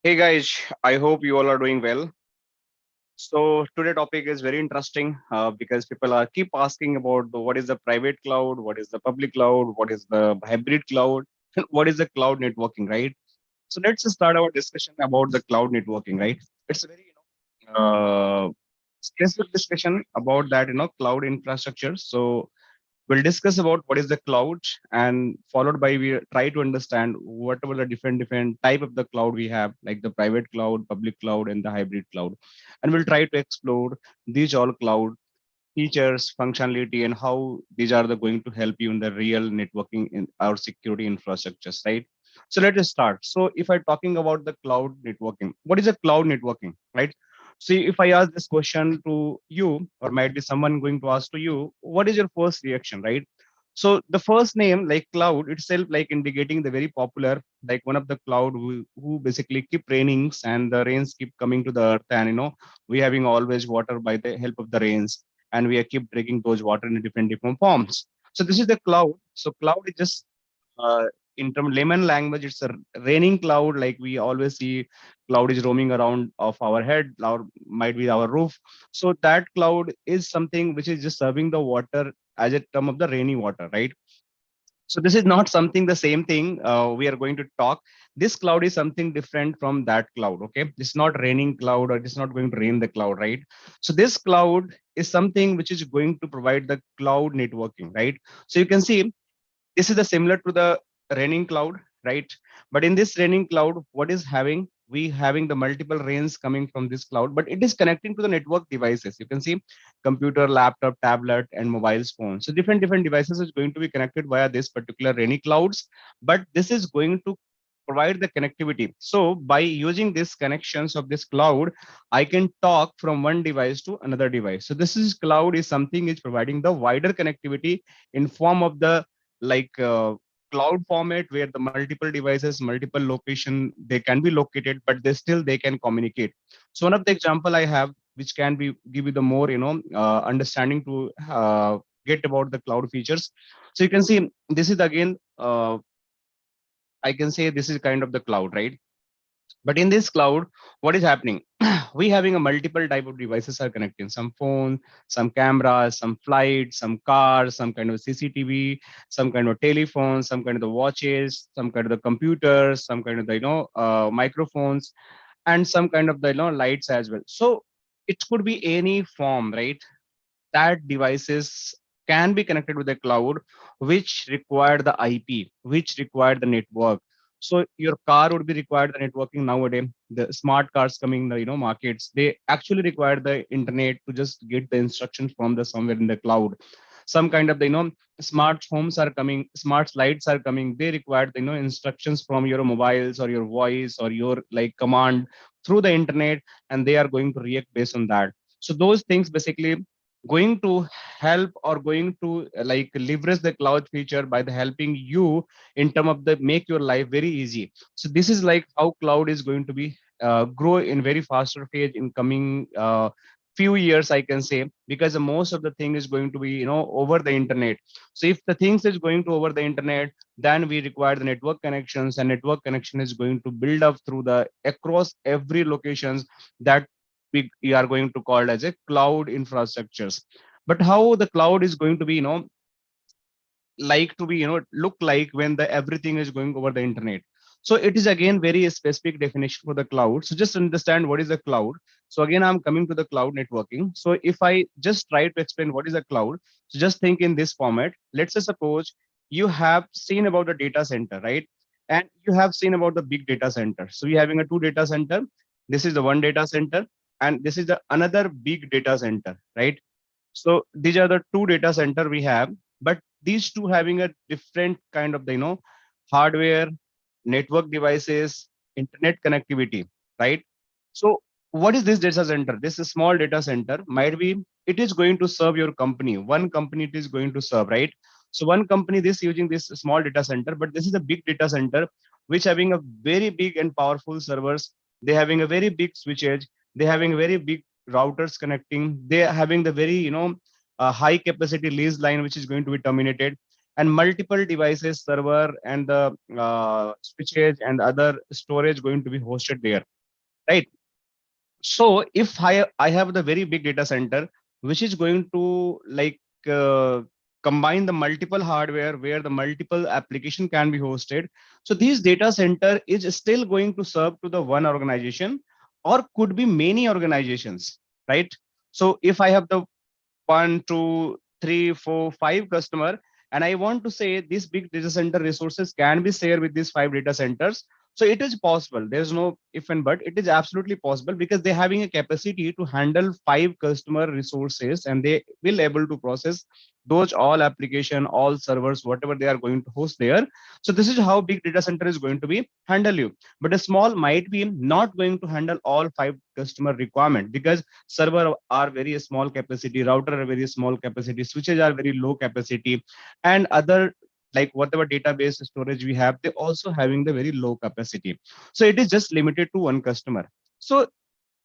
Hey guys, I hope you all are doing well. So today topic is very interesting because people are keep asking about what is the private cloud, what is the public cloud, what is the hybrid cloud, and what is the cloud networking, right? So let's just start our discussion about the cloud networking, right? It's a very specific discussion about that cloud infrastructure. So we'll discuss about what is the cloud, and followed by we try to understand whatever the different type of the cloud we have, like the private cloud, public cloud, and the hybrid cloud. And we'll try to explore these all cloud features, functionality, and how these are the going to help you in the real networking in our security infrastructures, right? So let us start. So if I'm talking about the cloud networking, what is a cloud networking, right? See, if I ask this question to you, or might be someone going to ask to you, what is your first reaction, right? So the first name, like cloud itself, like indicating the very popular, like one of the cloud who basically keep rainings and the rains keep coming to the earth, and we having always water by the help of the rains, and we keep drinking those water in different forms. So this is the cloud. So cloud is just uh, in term layman language, it's a raining cloud. Like we always see, cloud is roaming around of our head, or might be our roof. So that cloud is something which is just serving the water as a term of the rainy water, right? So this is not something the same thing we are going to talk. This cloud is something different from that cloud. Okay, it's not raining cloud, or it's not going to rain the cloud, right? So this cloud is something which is going to provide the cloud networking, right? So you can see this is the similar to the raining cloud, right? But in this raining cloud, what is having, we having the multiple rains coming from this cloud, but it is connecting to the network devices. You can see computer, laptop, tablet, and mobile phone. So different devices is going to be connected via this particular rainy clouds, but this is going to provide the connectivity. So by using these connections of this cloud, I can talk from one device to another device. So this is cloud is something is providing the wider connectivity in form of the like cloud format, where the multiple devices, multiple location, they can be located, but they can communicate. So one of the example I have, which can be give you the more understanding to get about the cloud features. So you can see this is again I can say this is kind of the cloud, right? But in this cloud, what is happening? We having a multiple type of devices are connecting. Some phone, some cameras, some flights, some cars, some kind of CCTV, some kind of telephone, some kind of the watches, some kind of the computers, some kind of the microphones, and some kind of the lights as well. So it could be any form, right? That devices can be connected with the cloud, which require the IP, which require the network. So your car would be required the networking nowadays. The smart cars coming, the markets, they actually require the internet to just get the instructions from the somewhere in the cloud. Some kind of the smart homes are coming, smart lights are coming. They require the instructions from your mobiles or your voice or your like command through the internet, and they are going to react based on that. So those things basically going to help, or going to like leverage the cloud feature by the helping you in term of the make your life very easy. So this is like how cloud is going to be grow in very faster phase in coming few years, I can say, because the most of the thing is going to be over the internet. So if the things is going to over the internet, then we require the network connections, and network connection is going to build up through the across every locations that we are going to call as a cloud infrastructures. But how the cloud is going to be like to be look like when the everything is going over the internet. So it is again very specific definition for the cloud. So just understand what is the cloud. So again, I'm coming to the cloud networking. So if I just try to explain what is a cloud, so just think in this format. Let's say suppose you have seen about the data center, right? And you have seen about the big data center. So we having a two data center. This is the one data center, and this is the another big data center, right? So these are the two data center we have, but these two having a different kind of the hardware, network devices, internet connectivity, right? So what is this data center? This is small data center might be, it is going to serve your company. One company it is going to serve, right? So one company this using this small data center, but this is a big data center which having a very big and powerful servers. They having a very big switches. They having very big routers connecting. They are having the very high capacity lease line which is going to be terminated, and multiple devices, server, and the switches and other storage going to be hosted there. right? So if I have the very big data center, which is going to like combine the multiple hardware where the multiple application can be hosted. So this data center is still going to serve to the one organization or could be many organizations, right? So if I have the 1, 2, 3, 4, 5 customer, and I want to say this big data center resources can be shared with these 5 data centers. So it is possible. There's no if and but. It is absolutely possible because they're having a capacity to handle 5 customer resources, and they will able to process those all application, all servers, whatever they are going to host there. So this is how big data center is going to be handle you. But a small might be not going to handle all 5 customer requirement because server are very small capacity, router are very small capacity, switches are very low capacity, and other like whatever database storage we have, they also having the very low capacity. So it is just limited to one customer. So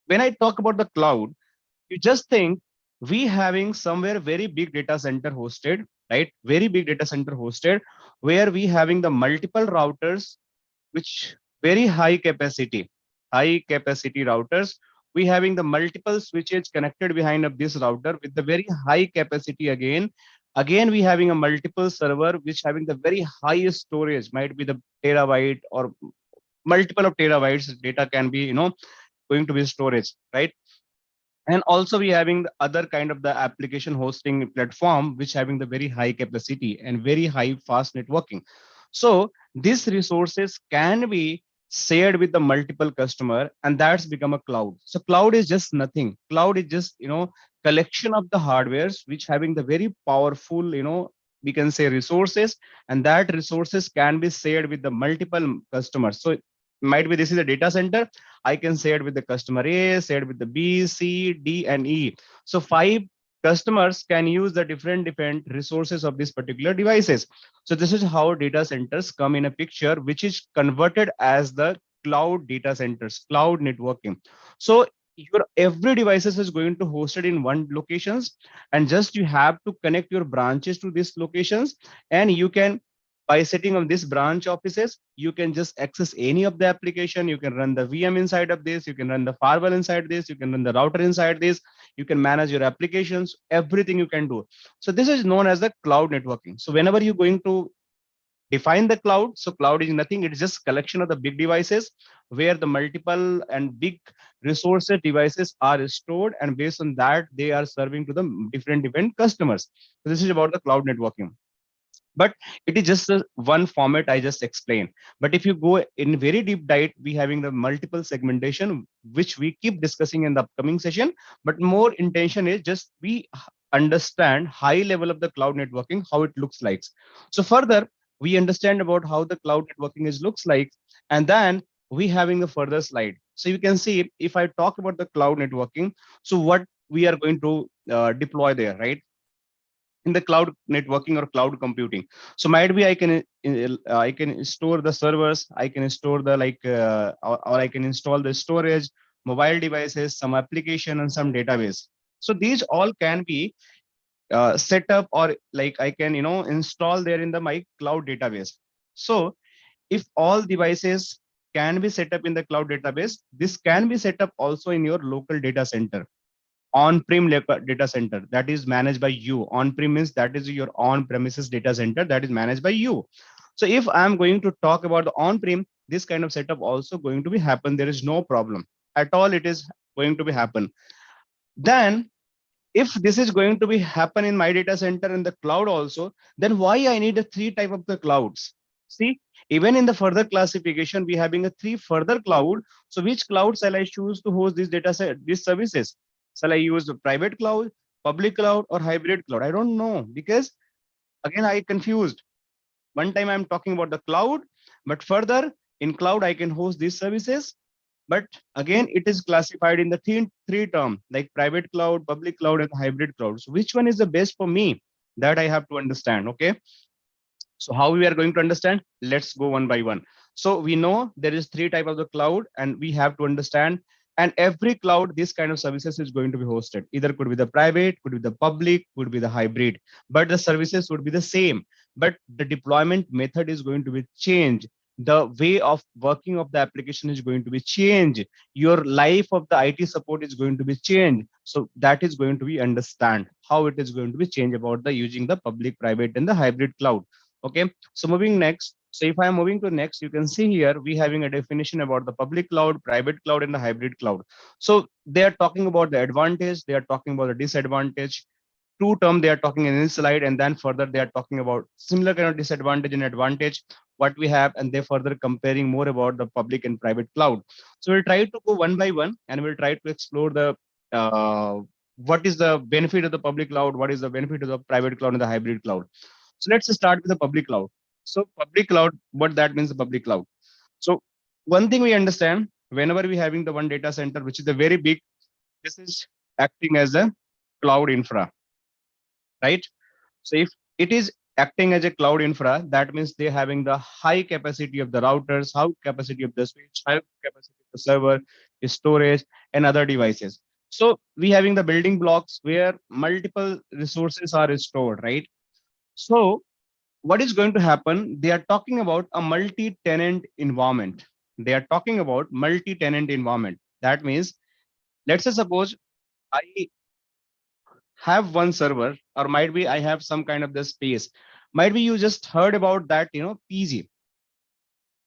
when I talk about the cloud, you just think we having somewhere very big data center hosted, right? Very big data center hosted where we having the multiple routers which very high capacity routers. We having the multiple switches connected behind of this router with the very high capacity again. Again, we having a multiple server which having the very highest storage, might be the terabyte or multiple of terabytes data can be, going to be storage, right? And also we having the other kind of the application hosting platform which having the very high capacity and very high fast networking. So these resources can be shared with the multiple customer, and that's become a cloud. So cloud is just nothing. Cloud is just, collection of the hardwares which having the very powerful, we can say resources, and that resources can be shared with the multiple customers. So might be this is a data center, I can share it with the customer A, share it with the B, C, D, and E. So 5 customers can use the different resources of these particular devices. So this is how data centers come in a picture, which is converted as the cloud data centers, cloud networking. So your every devices is going to hosted in one locations, and just you have to connect your branches to these locations, and you can by setting on this branch offices, you can just access any of the application. You can run the VM inside of this. You can run the firewall inside this. You can run the router inside this. You can manage your applications, everything you can do. So this is known as the cloud networking. So whenever you're going to define the cloud, so cloud is nothing. It's just collection of the big devices where the multiple and big resources devices are stored, and based on that, they are serving to the different customers. So this is about the cloud networking, but it is just one format I just explained. But if you go in very deep dive, we having the multiple segmentation which we keep discussing in the upcoming session. But more intention is just we understand high level of the cloud networking, how it looks like. So further we understand about how the cloud networking is looks like, and then we having the further slide. So you can see if I talk about the cloud networking, so what we are going to deploy there, right? In the cloud networking or cloud computing. So might be I can store the servers, I can store the or I can install the storage, mobile devices, some application, and some database. So these all can be set up, or like I can install there in the my cloud database. So if all devices can be set up in the cloud database, this can be set up also in your local data center, on-prem data center that is managed by you. On-prem means that is your on-premises data center that is managed by you. So if I'm going to talk about the on-prem, this kind of setup also going to be happen. There is no problem at all. It is going to be happen. Then if this is going to be happen in my data center in the cloud also, then why I need a 3 type of the clouds? See, even in the further classification, we having a 3 further cloud. So which cloud shall I choose to host this data set, these services? Shall I use the private cloud, public cloud, or hybrid cloud? I don't know, because again, I confused. One time I'm talking about the cloud, but further in cloud, I can host these services. But again, it is classified in the three term, like private cloud, public cloud, and hybrid cloud. So which one is the best for me? That I have to understand. Okay. So how we are going to understand? Let's go one by one. So we know there is 3 type of the cloud, and we have to understand. And every cloud, this kind of services is going to be hosted. Either could be the private, could be the public, could be the hybrid, but the services would be the same. But the deployment method is going to be changed the way of working of the application is going to be changed. Your life of the IT support is going to be changed. So that is going to be understand how it is going to be changed about the using the public, private, and the hybrid cloud. Okay. So moving next. So if I'm moving to next, you can see here we having a definition about the public cloud, private cloud, and the hybrid cloud. So they are talking about the advantage, they are talking about the disadvantage. Two term they are talking in this slide, and then further they are talking about similar kind of disadvantage and advantage what we have, and they further comparing more about the public and private cloud. So we'll try to go one by one, and we'll try to explore the what is the benefit of the public cloud, what is the benefit of the private cloud and the hybrid cloud. So let's start with the public cloud. So public cloud, what that means, the public cloud. So one thing we understand, whenever we having the one data center, which is the very big, this is acting as a cloud infra, right? So if it is acting as a cloud infra, that means they're having the high capacity of the routers, high capacity of the switch, high capacity of the server, storage, and other devices. So we having the building blocks where multiple resources are stored, right? So what is going to happen? They are talking about a multi-tenant environment. They are talking about multi-tenant environment. That means, let's say suppose I have one server, or might be I have some kind of the space. Might be you just heard about that, PG,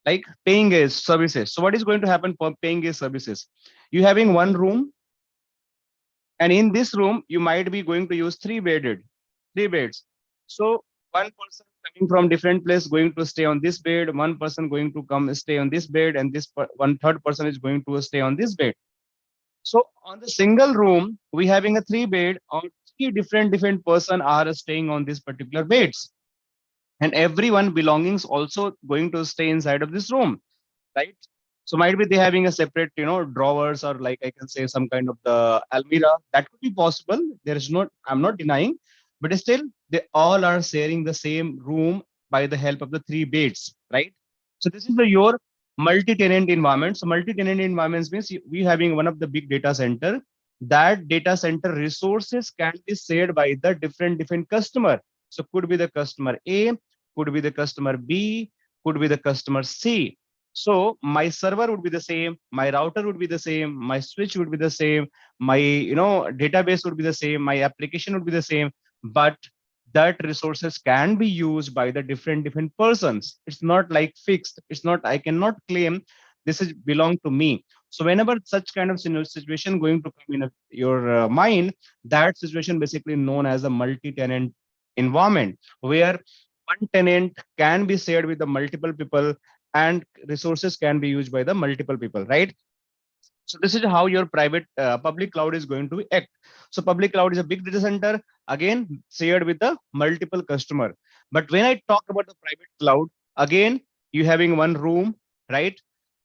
like paying as services. So what is going to happen for paying as services? You having one room, and in this room you might be going to use three beds. So one person coming from different place going to stay on this bed, one person going to come stay on this bed, and one third person is going to stay on this bed. So on the single room, we having a three bed, or three different person are staying on this particular beds, and everyone belongings also going to stay inside of this room, right? So might be they having a separate, drawers, or like I can say some kind of the almirah. That could be possible. There is not, I'm not denying, but still they all are sharing the same room by the help of the three beds, right? So this is the your multi-tenant environment. So multi-tenant environments means we having one of the big data center. That data center resources can be shared by the different customer. So could be the customer A, could be the customer B, could be the customer C. So my server would be the same, my router would be the same, my switch would be the same, my database would be the same, my application would be the same, but that resources can be used by the different persons. It's not like fixed. It's not, I cannot claim this is belong to me. So whenever such kind of situation going to come in your mind, that situation basically known as a multi-tenant environment, where one tenant can be shared with the multiple people, and resources can be used by the multiple people, right? So this is how your private public cloud is going to act. So public cloud is a big data center, again shared with the multiple customer. But when I talk about the private cloud, again you having one room, right?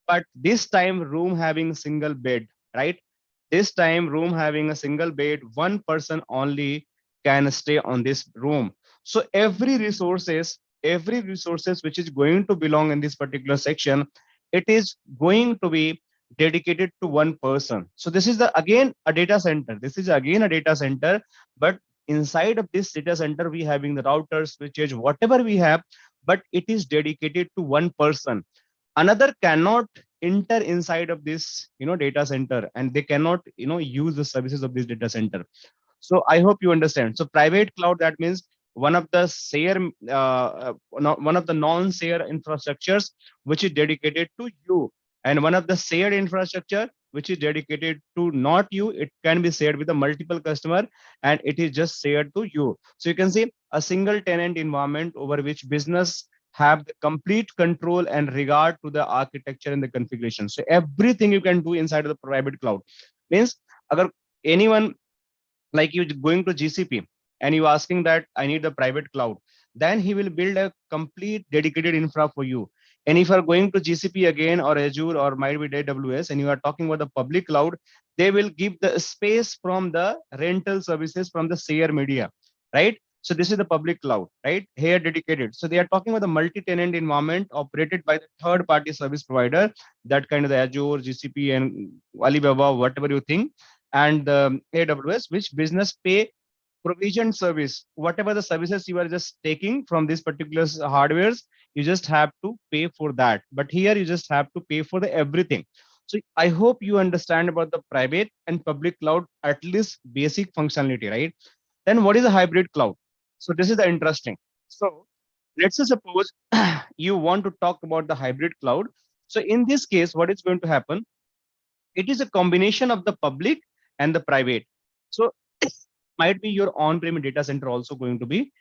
But this time room having single bed, right? This time room having a single bed, one person only can stay on this room. So every resources which is going to belong in this particular section, it is going to be dedicated to one person. So this is the again a data center. This is again a data center, but inside of this data center we having the routers, switches, whatever we have, but it is dedicated to one person. Another cannot enter inside of this data center, and they cannot use the services of this data center. So I hope you understand. So private cloud, that means one of the share, one of the non-share infrastructures which is dedicated to you, and one of the shared infrastructure which is dedicated to not you. It can be shared with a multiple customer, and it is just shared to you. So you can see a single tenant environment over which business have the complete control and regard to the architecture and the configuration. So everything you can do inside of the private cloud means, agar anyone like you going to GCP and you asking that I need the private cloud, then he will build a complete dedicated infra for you. And if you are going to GCP again, or Azure, or might be AWS, and you are talking about the public cloud, they will give the space from the rental services from the share media, right? So this is the public cloud, right? Here dedicated. So they are talking about the multi-tenant environment operated by the third-party service provider, that kind of the Azure, GCP, and Alibaba, whatever you think, and AWS, which business pay provision service, whatever the services you are just taking from these particular hardwares, you just have to pay for that. But here you just have to pay for the everything. So I hope you understand about the private and public cloud, at least basic functionality, right? Then what is a hybrid cloud? So this is the interesting. So let's say suppose you want to talk about the hybrid cloud. So in this case, what is going to happen? It is a combination of the public and the private. So might be your on-prem data center also going to be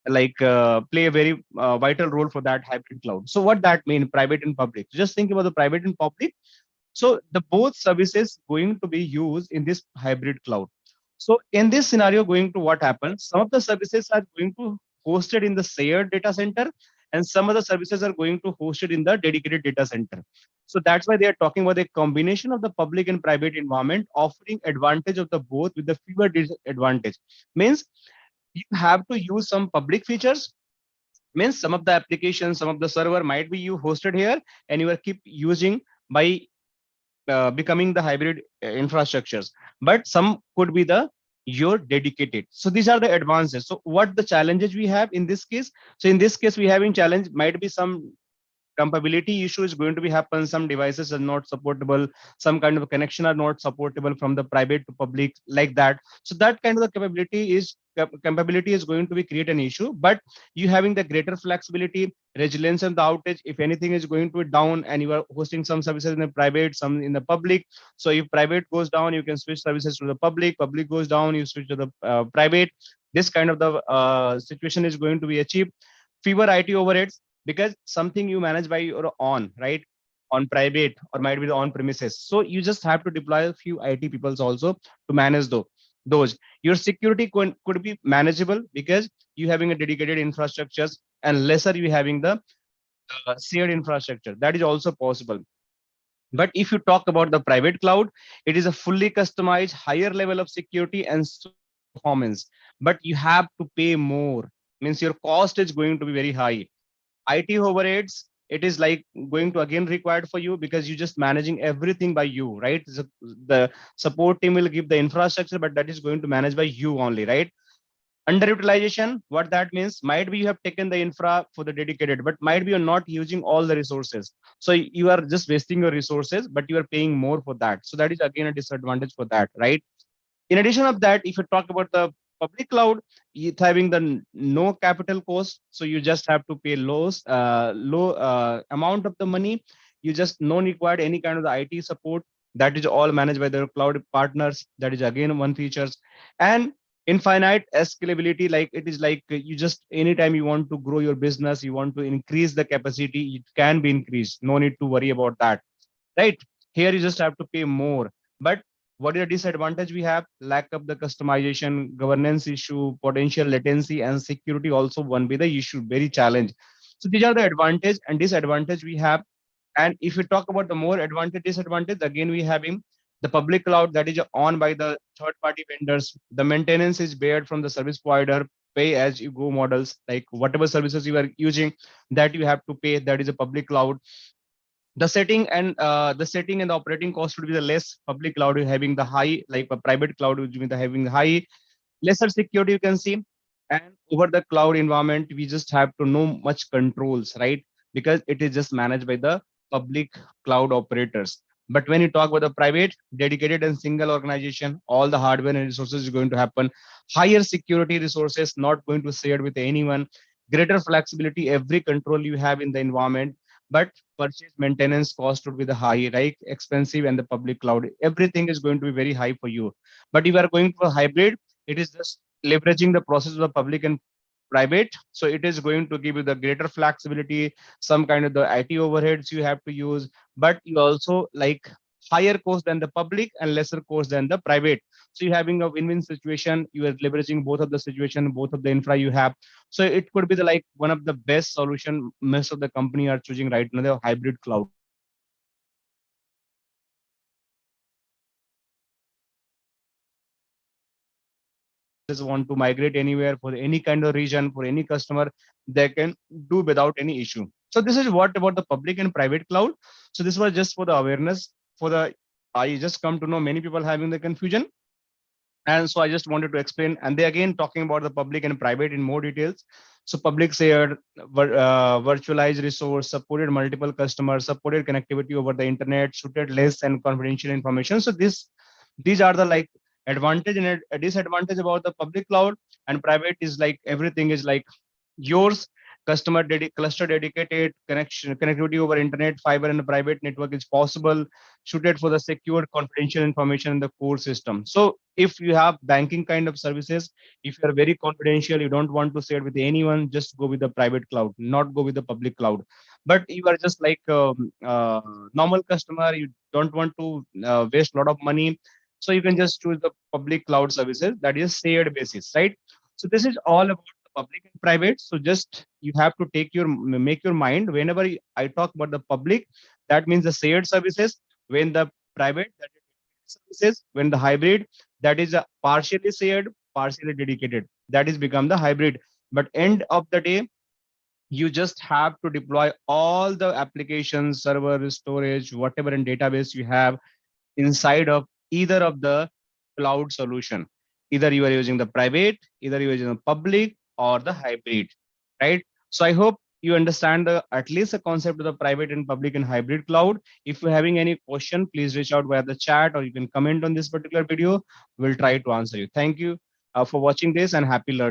like play a very vital role for that hybrid cloud. So what that mean, private and public? Just think about the private and public. So the both services going to be used in this hybrid cloud. So in this scenario, going to what happens? Some of the services are going to hosted in the shared data center, and some of the services are going to hosted in the dedicated data center. So that's why they are talking about a combination of the public and private environment, offering advantage of the both with the fewer disadvantage. Means you have to use some public features. Means some of the applications, some of the server might be you hosted here, and you are keep using by becoming the hybrid infrastructures, but some could be the your dedicated. So these are the advances. So what the challenges we have in this case? So in this case, we having challenge might be some compatibility issue is going to be happen. Some devices are not supportable, some kind of connection are not supportable from the private to public, like that. So that kind of the capability is going to be create an issue. But you having the greater flexibility, resilience and the outage, if anything is going to be down and you are hosting some services in the private, some in the public. So if private goes down, you can switch services to the public goes down, you switch to the private. This kind of the situation is going to be achieved. Fewer IT overheads, because something you manage by your own, right? On private or might be the on premises. So you just have to deploy a few IT peoples also to manage those. Your security could be manageable because you having a dedicated infrastructures, and lesser you having the shared infrastructure. That is also possible. But if you talk about the private cloud, it is a fully customized, higher level of security and performance. But you have to pay more. Means your cost is going to be very high. IT overheads, it is like going to again required for you because you're just managing everything by you, right? The support team will give the infrastructure, but that is going to manage by you only, right? Underutilization, what that means, might be you have taken the infra for the dedicated, but might be you're not using all the resources. So you are just wasting your resources, but you are paying more for that. So that is again a disadvantage for that, right? In addition of that, if you talk about the public cloud, it's having the no capital cost. So you just have to pay low amount of the money. You just no required any kind of the IT support. That is all managed by the cloud partners. That is again one features. And infinite scalability, like it is like you just anytime you want to grow your business, you want to increase the capacity, it can be increased. No need to worry about that, right? Here you just have to pay more. But what is the disadvantage we have? Lack of the customization, governance issue, potential latency, and security also one be the issue, very challenge. So these are the advantage and disadvantage we have. And if we talk about the more advantage, disadvantage, again we having the public cloud that is owned by the third party vendors. The maintenance is bared from the service provider, pay as you go models, like whatever services you are using, that you have to pay. That is a public cloud. The setting and the operating cost would be the less. Public cloud is having the high, like a private cloud would be the having the high. Lesser security you can see. And over the cloud environment, we just have to know much controls, right? Because it is just managed by the public cloud operators. But when you talk about the private, dedicated and single organization, all the hardware and resources is going to happen. Higher security resources not going to share with anyone. Greater flexibility, every control you have in the environment. But purchase maintenance cost would be the high, right? Expensive, and the public cloud, everything is going to be very high for you. But if you are going to a hybrid, it is just leveraging the process of the public and private. So it is going to give you the greater flexibility, some kind of the IT overheads you have to use, but you also like higher cost than the public and lesser cost than the private. So you're having a win-win situation. You are leveraging both of the situation, both of the infra you have. So it could be the like one of the best solution most of the company are choosing right now, the hybrid cloud. Just want to migrate anywhere for any kind of region, for any customer, they can do without any issue. So this is what about the public and private cloud. So this was just for the awareness. For the I just come to know many people having the confusion, and so I just wanted to explain. And they again talking about the public and private in more details. So public shared, virtualized resource, supported multiple customers, supported connectivity over the internet, suited less and confidential information. So these are the like advantage and a disadvantage about the public cloud. And private is like everything is like yours, cluster dedicated connection, connectivity over internet, fiber, and a private network is possible, suited for the secure confidential information in the core system. So if you have banking kind of services, if you are very confidential, you don't want to share with anyone, just go with the private cloud, not go with the public cloud. But you are just like normal customer, you don't want to waste a lot of money, so you can just choose the public cloud services, that is shared basis, right? So this is all about the public and private. So just you have to make your mind whenever I talk about the public, that means the shared services. When the private, that is services. When the hybrid, that is a partially shared, partially dedicated, that is become the hybrid. But end of the day, you just have to deploy all the applications, server, storage, whatever in database you have inside of either of the cloud solution. Either you are using the private, either you are using the public or the hybrid, right? So I hope you understand at least the concept of the private and public and hybrid cloud. If you're having any question, please reach out via the chat or you can comment on this particular video. We'll try to answer you. Thank you for watching this and happy learning.